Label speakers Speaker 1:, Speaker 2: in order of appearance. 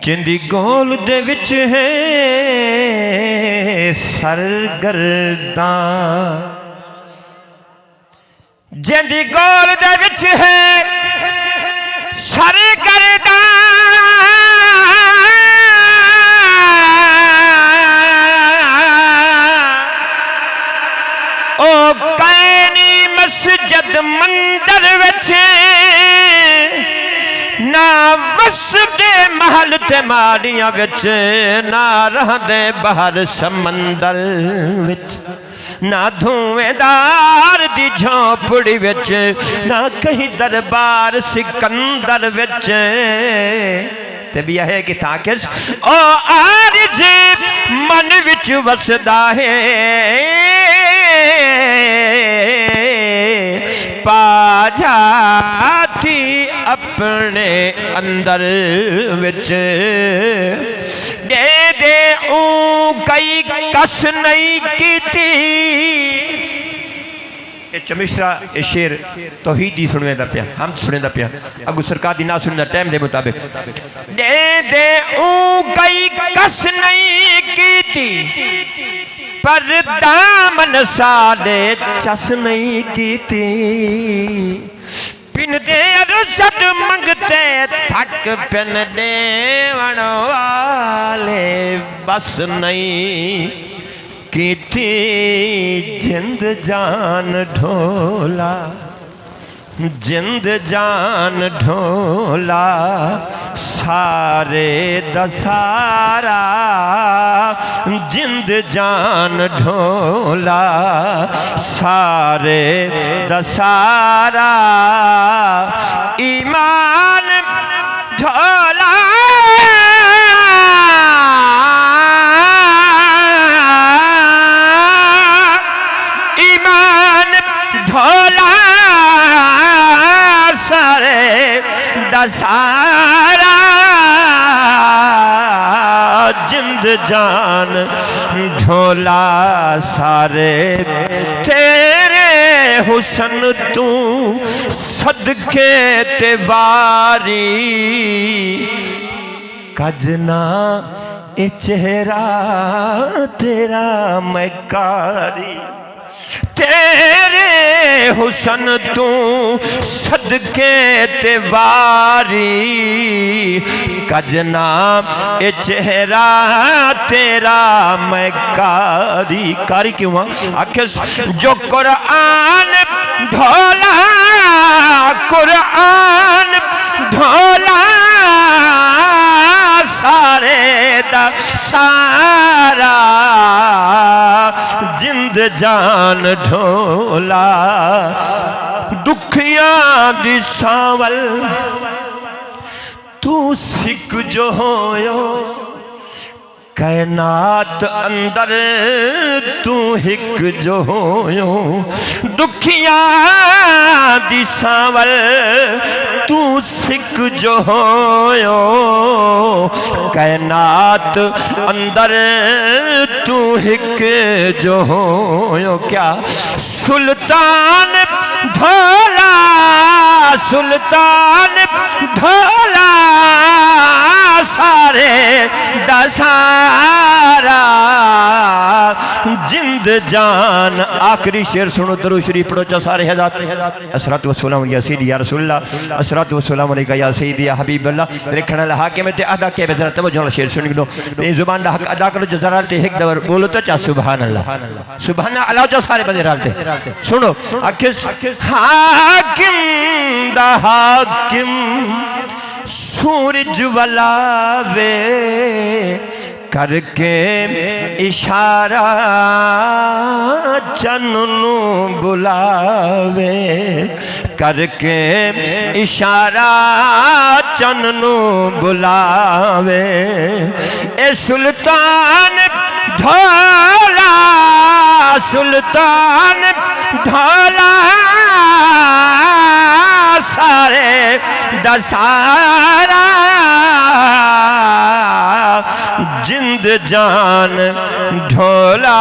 Speaker 1: چندی گول دے وچ ہے سرگرداں، جندی گول دے وچ ہے سرگرداں، او کائنی مسجد مندر وچ نہ وسدے محل تے ماڑیاں وچ، نہ رہندے بہر سمندر وچ، نہ دھویں دار دی جھونپڑی وچ، نہ کہیں دربار سکندر وچ، تے بھی ہے کہ تاکس او عارض من وچ وسدا ہے، پا جاتی اپنے اندر وچ، دے دے اون کئی کس نہیں کیتی۔ چمشرا شیر توحیدی سنویں دا پیا، ہم سنویں دا پیا، اگو سرکار دی نا سنویں دا ٹائم دے مطابق، دے دے اون کئی کس نہیں کیتی، پر دامن سالے چس نہیں کیتی، پن دے رشد منگتے تھک پن دے ونوالے بس نہیں کیتی، جند جان ڈھولا، جند جان ڈھولا، سارے دسارا جند جان ڈھولا، سارے دسارا ایمان ڈھولا، ایمان ڈھولا، سارے دسارا جند جان ڈھولا، سارے تیرے حسن تو صدقے تے واری، کجنا اے چہرہ تیرا میں کاری، تیرے حسن تو صدقے تے واری، کجنا اے چہرہ تیرا میں کاری، کاری کیوں ہاں؟ آکھس جو قرآن ڈھولا، قرآن ڈھولا، سارے دا سارا جند جان ڈھولا، دکھیاں دی ساول تو سکھ جو ہویو، کائنات اندر تو ہک جو ہویو، دکھیاں دی ساول تو سکھ جو ہویو، کائنات اندر تو ہک جو ہویو، کیا سلطان ڈھولا، سلطان ڈھولا، سارے دسارا جند جان۔ آخری شعر سنو، درود شریف پڑھو چا سارے حضرات۔ الصلاۃ والسلام یا سیدی یا رسول اللہ، الصلاۃ والسلام علیکہ یا سیدی یا حبیب اللہ۔ لکھنا الحاکم تے ادا کے بذرا توجہ والا شعر سن لو، تے زبان دا حق ادا کرو، جو ذرا تے ایک دور بولو تو چا سبحان اللہ، سبحان اللہ چا سارے بندے رالتے سنو۔ اکھس حاکم دا حاکم سورج ولاوے، کر کے اشارہ چننو بلاوے، کر کے اشارہ چننو بلاوے، اے سلطان ڈھولا، سلطان ڈھولا، سارے دسارا جند جان ڈھولا۔